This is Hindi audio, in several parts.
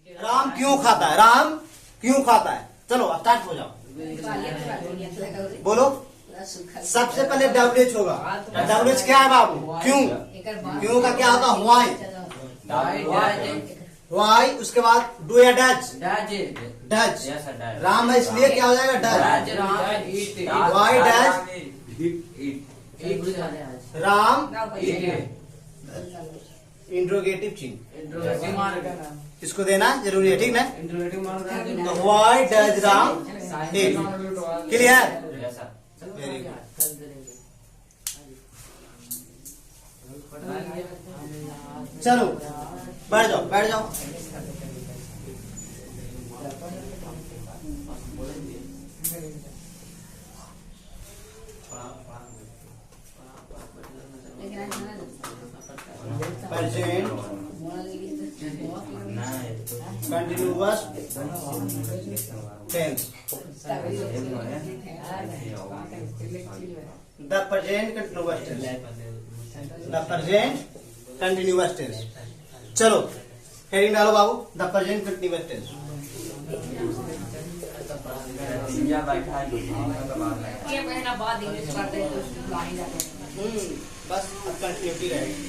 राम क्यों खाता है? राम क्यों खाता है? चलो स्टार्ट हो जाओ, बोलो। सबसे पहले WH होगा। WH क्या है बाबू? क्यों। क्यों का क्या होता है? वाई। उसके बाद डू या डच? डच। राम है इसलिए क्या हो जाएगा? Does. Why does Ram. Interrogative चिन्ह इसको देना जरूरी है, ठीक ना? तो why does Ram eat. Clear? Very good. चलो बैठ जाओ, बैठ जाओ। Present continuous tense. The present continuous tense. The present continuous tense. चलो हेडिंग डालो बाबू, द प्रेजेंट कंटिन्यूअस टेंस। बस अब कंटिन्यूटी रहेगी।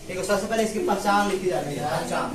देखो सबसे पहले इसकी पहचान लिखी जाती है। पहचान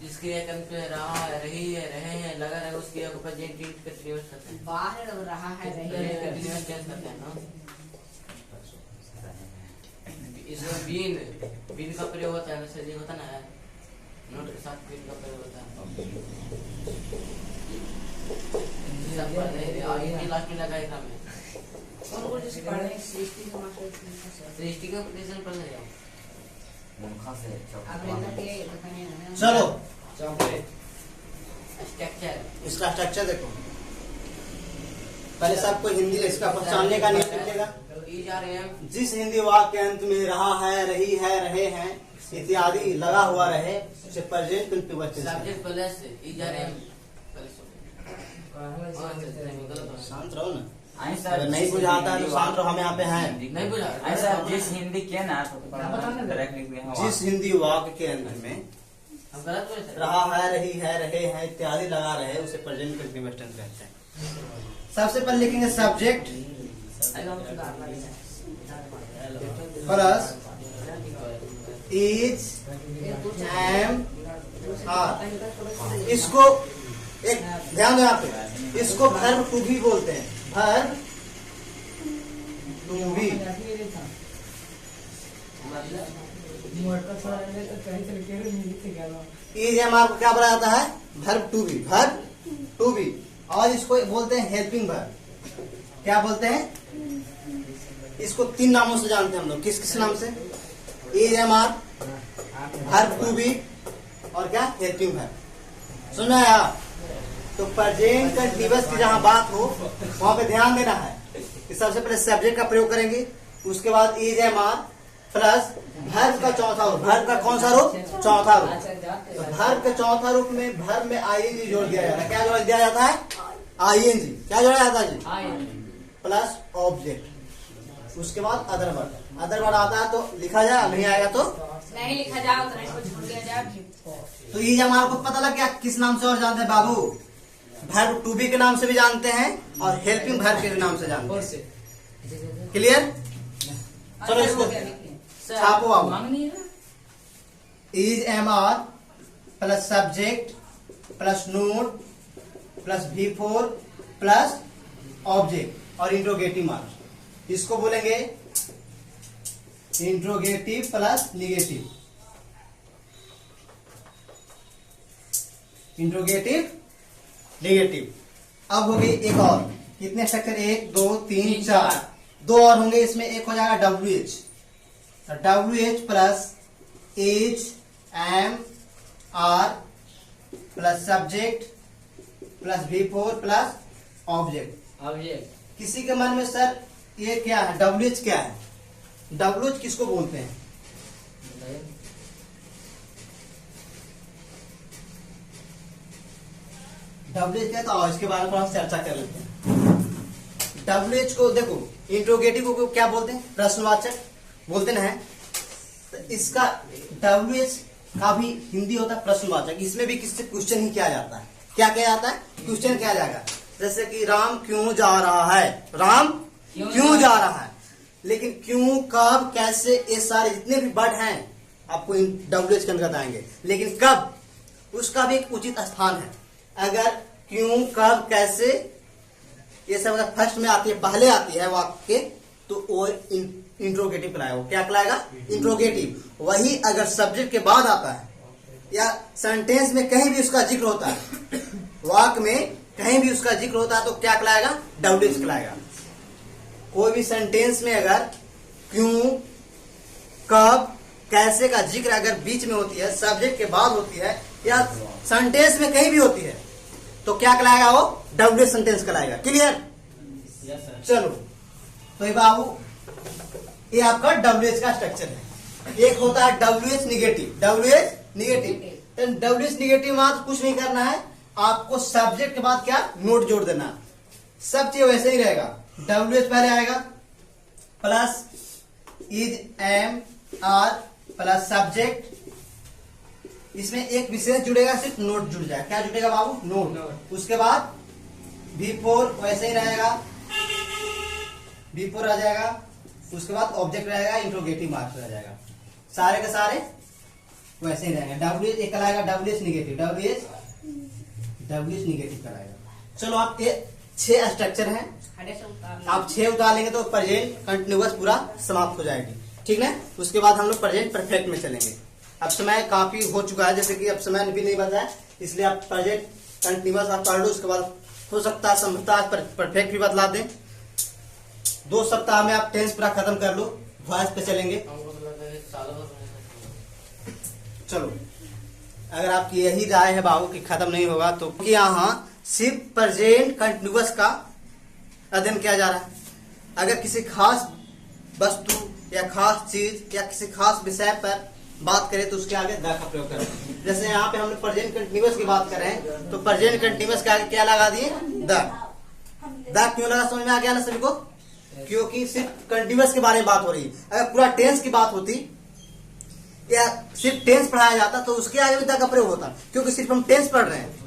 जिसकी एकन पे रहा है, रही है, रहे हैं, लगा रहे, उसकी एक प्रेजेंट कंटीन्यूअस करते हैं। बाहर रहा है, रही है, कंटीन्यूअस टेंस करते हैं ना। इसमें बीन का प्रयोग होता है, वैसे ये होता ना है, नोट के साथ बीन का प्रयोग होता है। ये लास्ट में लगाए था मैं। और जिस पढ़ने सृष्टि का मास्टर सृष्टि का प्रेजेंट पढ़ने जाओ। चलो स्ट्रक्चर, इसका स्ट्रक्चर देखो। पहले सबको हिंदी इसका पहचानने का नियम मिलेगा। जिस हिंदी वाक्य के अंत में रहा है, रही है, रहे हैं इत्यादि लगा हुआ रहे उसे present continuous tense. Subject plus शांत रहो ना। अगर नहीं बुझाता है तो शांत रहो, हम यहाँ पे हैं। नहीं बुझा ऐसा जिस हिंदी के ना जिस हिंदी वाक्य के अंत में हम गलत बोले थे। रहा है, रही है, रहे हैं इत्यादि लगा रहे उसे प्रेजेंट कंटीन्यूअस टेंस कहते हैं। सबसे पहले लिखेंगे subject plus is am are. इसको एक ध्यान दो यहाँ पे, इसको वर्ब टू बी बोलते हैं। Verb to be. Is am are को क्या बोला जाता है? Verb to be. Verb to be. और इसको बोलते हैं हेल्पिंग वर्ब। क्या बोलते हैं? इसको 3 नामों से जानते हैं हम लोग। किस किस नाम से? Is am are, verb to be और क्या? Helping verb. सुना है आप? तो प्रेजेंट कंटीन्यूअस की जहां बात हो वहां पे ध्यान देना है कि सबसे पहले सब्जेक्ट का प्रयोग करेंगे, उसके बाद is am are plus verb का चौथा रूप। वर्ब का कौन सा रूप? चौथा रूप। तो वर्ब के चौथा रूप में वर्ब में आईएनजी जोड़ दिया जाता है। क्या जोड़ दिया जाता है? आईएनजी। क्या जोड़ा जाता है जी? Plus object. उसके बाद अदर वर्ड। अदर वर्ड आता है तो लिखा जाए, नहीं आएगा तो नहीं लिखा जाओ तो नहीं को छोड़ दिया जाए। तो ये हमारे को पता लग गया किस नाम से और जानते हैं बाबू? वर्ब टू बी के नाम से भी जानते हैं और हेल्पिंग वर्ब के नाम से जानते हैं। क्लियर? चलो इसको छापो बाबू। Is am are plus subject plus not plus V4 plus object और इंट्रोगेटिव मार्क्स। इसको बोलेंगे interrogative plus negative. Interrogative negative. अब हो गई एक और, कितने स्ट्रक्चर, 1 2 3 4, दो और होंगे इसमें। एक हो जाएगा WH, WH plus is am are plus subject plus V4 plus object. Object. किसी के मन में सर ये क्या है, WH क्या है, WH किसको बोलते हैं? WH क्या, तो इसके बारे में थोड़ा चर्चा कर लेते हैं। WH को देखो, इंट्रोगेटिव को क्या बोलते हैं, प्रश्नवाचक बोलते ना है। तो इसका WH का भी हिंदी होता है प्रश्नवाचक। इसमें भी किससे क्वेश्चन ही किया जाता है, क्या किया जाता है, क्वेश्चन किया जाएगा। जैसे कि राम क्यों जा रहा है, राम क्यों जा रहा है। लेकिन क्यों, कब, कैसे, ये सारे जितने भी वर्ड हैं आपको WH के अंतर्गत आएंगे। लेकिन कब, उसका भी एक उचित स्थान है। अगर क्यों, कब, कैसे, ये सब अगर फर्स्ट में आती है, पहले आती है वाक्य के, तो वो इंट्रोगेटिव कहलाएगा। वो क्या कहलाएगा, इंट्रोगेटिव। वही अगर सब्जेक्ट के बाद आता है या सेंटेंस में कहीं भी उसका जिक्र होता है, वाक्य में कहीं भी उसका जिक्र होता है, तो क्या कहलाएगा, WH कहलाएगा। कोई भी सेंटेंस में अगर क्यों, कब, कैसे का जिक्र अगर बीच में होती है, सब्जेक्ट के बाद होती है, या सेंटेंस में कहीं भी होती है, तो क्या कहलाएगा, वो WH सेंटेंस कहलाएगा। क्लियर? चलो, तो ये बाबू ये आपका WH का स्ट्रक्चर है। एक होता है WH negative, WH negative. WH negative में कुछ नहीं करना है, आपको सब्जेक्ट के बाद क्या, नोट जोड़ देना। सब चीज वैसे ही रहेगा। WH पहले आएगा plus is am are plus subject, इसमें एक विशेष जुड़ेगा, सिर्फ नोट जुड़ जाएगा। क्या जुड़ेगा बाबू, नोट। उसके बाद V4 वैसे ही रहेगा, V4 आ जाएगा। उसके बाद ऑब्जेक्ट रहेगा, इंट्रोगेटिव मार्क्स रह जाएगा। सारे के सारे वैसे ही रहेंगे। WH एक कहलाएगा WH निगेटिव, WH निगेटिव कहलाएगा। चलो आप ये 6 स्ट्रक्चर हैं, आप 6 उतार लेंगे तो प्रेजेंट कंटिन्यूअस पूरा समाप्त हो जाएगी। ठीक है, उसके बाद हम लोग प्रेजेंट परफेक्ट में चलेंगे। अब समय काफी हो चुका है, जैसे कि अब समय भी नहीं बचा है, इसलिए आप प्रेजेंट कंटिन्यूअस आप पढ़ लो। उसके बाद हो सकता है संभवतः परफेक्ट भी बतला दें। 2 सप्ताह में आप टेंस पूरा खत्म कर लो, वॉइस पे चलेंगे। चलो, अगर आपकी यही राय है बाबू कि खत्म नहीं होगा, तो यहाँ सिर्फ प्रेजेंट कंटिन्यूअस का अध्ययन किया जा रहा है। अगर किसी खास वस्तु या खास चीज या किसी खास विषय पर बात करें तो उसके आगे द का प्रयोग करें। जैसे यहाँ पे हम लोग प्रेजेंट कंटिन्यूअस की बात कर रहे हैं, तो प्रेजेंट कंटिन्यूअस के आगे क्या लगा दिए, द क्यों लगा, समझ में आ गया ना सभी को? क्योंकि सिर्फ कंटिन्यूअस के बारे में बात हो रही है। अगर पूरा टेंस की बात होती या सिर्फ टेंस पढ़ाया जाता तो उसके आगे भी द का प्रयोग होता, क्योंकि सिर्फ हम टेंस पढ़ रहे हैं।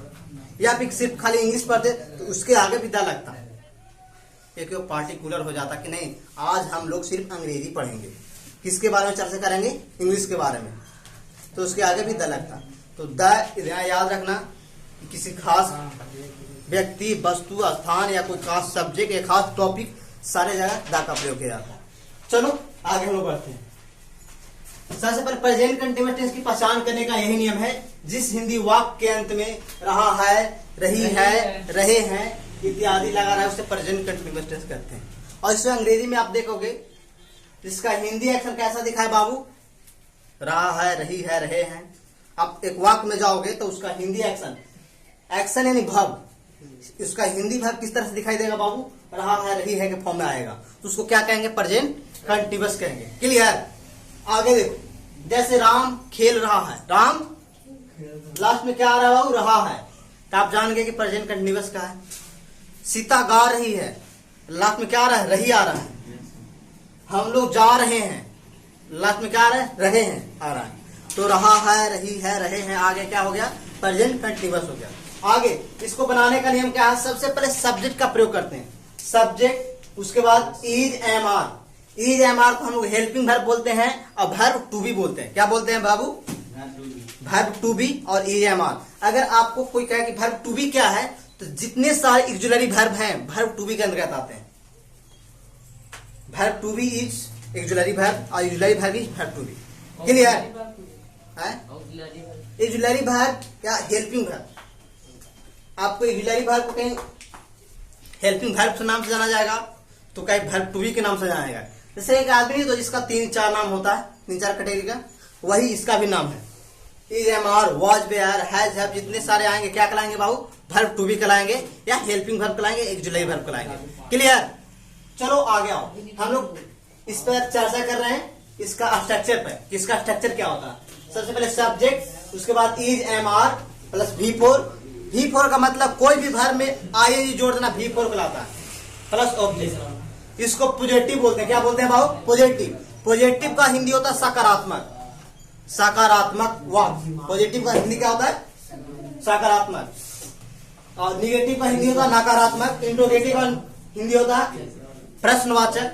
या फिर सिर्फ खाली इंग्लिश पढ़ते तो उसके आगे भी द लगता, क्योंकि वो पार्टिकुलर हो जाता कि नहीं आज हम लोग सिर्फ अंग्रेजी पढ़ेंगे। किसके बारे में चर्चा करेंगे, इंग्लिश के बारे में, तो उसके आगे भी द लगता। तो द याद रखना, किसी खास व्यक्ति, वस्तु, स्थान या कोई खास सब्जेक्ट या खास टॉपिक, सारे जगह द का प्रयोग किया जाता है। चलो आगे हम लोग बढ़ते हैं। सबसे पहले प्रेजेंट कंटिन्यूअस टेंस की पहचान करने का यही नियम है, जिस हिंदी वाक्य के अंत में रहा है, रही है, रहे हैं इत्यादि लगा रहा है, उसे प्रेजेंट कंटिन्यूअस टेंस कहते हैं। और इसमें अंग्रेजी में आप देखोगे इसका हिंदी एक्शन कैसा दिखा है बाबू, रहा है, रही है, रहे हैं। आप एक वाक्य में जाओगे तो उसका हिंदी एक्शन, एक्शन यानी भव, उसका हिंदी भव किस तरह से दिखाई देगा बाबू, रहा है, रही है के फॉर्म में आएगा, तो उसको क्या कहेंगे, प्रेजेंट कंटिन्यूअस कहेंगे। क्लियर? आगे देखो, जैसे राम खेल रहा है, राम लास्ट में क्या आ रहा है बाबू, रहा है, तो आप जान गए कि प्रेजेंट कंटिन्यूअस का है। सीता गा रही है, लास्ट में क्या आ रहा है, रही आ रहा है। हम लोग जा रहे हैं, लास्ट में क्या आ रहा है, रहे हैं आ रहा है। तो रहा है, रही है, रहे हैं, आगे क्या हो गया, प्रेजेंट कंटिन्यूअस हो गया। आगे इसको बनाने का नियम क्या है, सबसे पहले सब्जेक्ट का प्रयोग करते हैं, सब्जेक्ट, उसके बाद is am are. Is am are को हम लोग हेल्पिंग वर्ब बोलते हैं और वर्ब टू बी बोलते हैं। क्या बोलते हैं बाबू, वर्ब टू बी और इज एम आर। अगर आपको कोई कहे कि वर्ब टू बी क्या है, तो जितने सारे ऑक्सिलरी वर्ब हैं वर्ब टू बी के अंतर्गत आते हैं। Verb to be is auxiliary verb और auxiliary verb is verb to be. Clear है? ऑक्सिलरी वर्ब या हेल्पिंग वर्ब, आपको ऑक्सिलरी वर्ब को कहीं हेल्पिंग वर्ब के नाम से जाना जाएगा, तो कहीं वर्ब टू बी के नाम से जाना जाएगा। जैसे एक आदमी तो जिसका 3-4 नाम होता है, 3-4 कैटेगरी का, वही इसका भी नाम है। Is, am, are, was, were, has, have, जितने सारे आएंगे क्या कहलाएंगे बाबू? वर्ब टू बी कहलाएंगे या हेल्पिंग वर्ब कहलाएंगे, ऑक्सिलरी वर्ब कहलाएंगे। क्लियर? चलो आगे आओ, हम लोग इस पर चर्चा कर रहे हैं, इसका स्ट्रक्चर पर, किसका स्ट्रक्चर क्या होता है। सबसे पहले सब्जेक्ट, उसके बाद is, am, are plus V4। V4 का मतलब कोई भी वर्ब में आईएनजी जोड़ देना V4 कहलाता है, प्लस ऑब्जेक्ट। इसको पॉजिटिव बोलते हैं। क्या बोलते हैं बाबू? पॉजिटिव। पॉजिटिव का हिंदी होता है सकारात्मक, सकारात्मक वाक्य। पॉजिटिव का हिंदी क्या होता है? सकारात्मक। और निगेटिव का हिंदी होता है नकारात्मक। इंट्रोगेटिव का हिंदी होता है प्रश्नवाचक।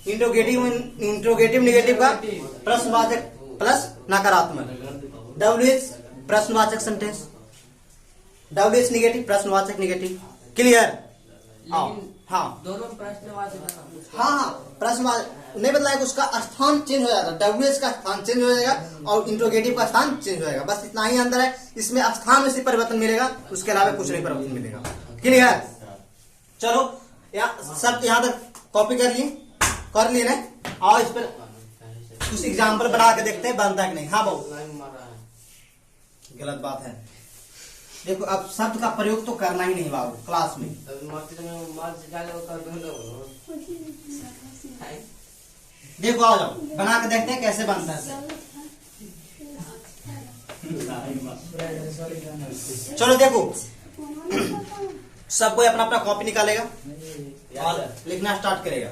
इंट्रोगेटिव निगेटिव का प्रश्नवाचक प्लस नकारात्मक। WH प्रश्नवाचक सेंटेंस, WH निगेटिव, प्रश्नवाचक निगेटिव। क्लियर? हाँ दोनों प्रश्नवाचक है ना? हाँ प्रश्नवाचक नहीं बदलाएगा, उसका स्थान चेंज हो जाएगा। WH का स्थान चेंज हो जाएगा और इंट्रोगेटिव का स्थान चेंज हो जाएगा, बस इतना ही अंदर है। इसमें स्थान में से परिवर्तन मिलेगा, उसके अलावा कुछ नहीं परिवर्तन मिलेगा। क्लियर? चलो सब यहाँ तक कॉपी कर लिए ना, और इस पर कुछ एग्जाम्पल बना के देखते हैं बनता है कि नहीं। हाँ बाबू, लाइन मार रहा है। गलत बात है। देखो अब शब्द का प्रयोग तो करना ही नहीं बाबू क्लास में। तब मारते में मार से जाले वो कर दो। देखो आ जाओ, बना के देखते हैं कैसे बनता है। चलो देखो, सब कोई अपना अपना कॉपी निकालेगा और लिखना स्टार्ट करेगा।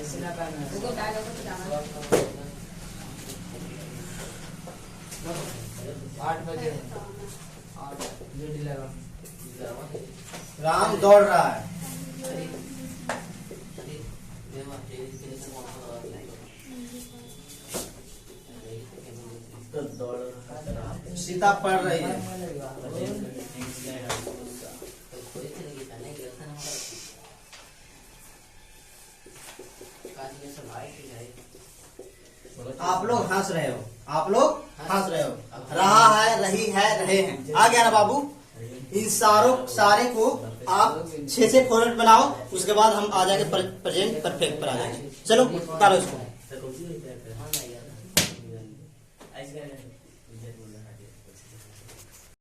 उनको डायलॉग तो जाना 8 बजे 8 रेडी लगा। राम दौड़ रहा है। सीता पढ़ रही है। आप लोग हंस रहे हो, आप लोग हंस रहे हो। रहा है, रही है, रहे हैं, आ गया ना बाबू। इन सारे को आप 6 फॉर्मेट बनाओ, उसके बाद हम आ जाएंगे प्रेजेंट परफेक्ट पर आ जाएंगे। चलो उतारो इसको।